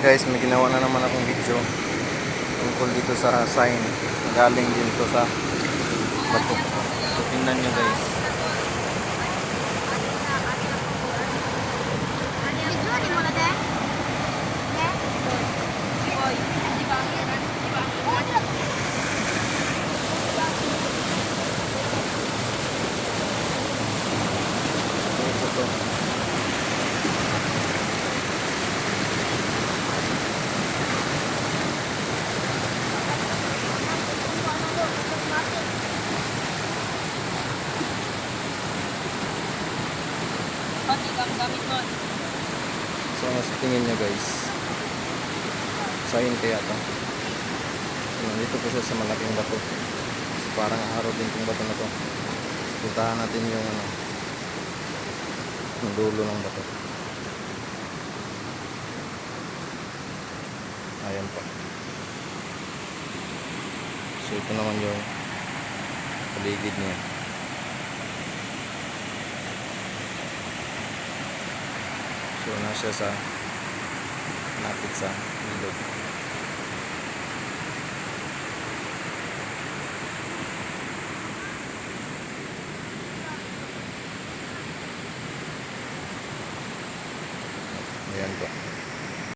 Guys, may ginawa na naman akong video tungkol dito sa sign. Galing din to sa bato. So tingnan nyo guys. Ito. So sa tingin nyo guys, sign kaya to. So, dito po siya sa malaking bato. So, parang araw din tong bato na to. So, puntahan natin yung yung dulo ng bato. Ayan po. So ito naman yung paligid niya. So na siya sa lapit sa ilog. Ayan po.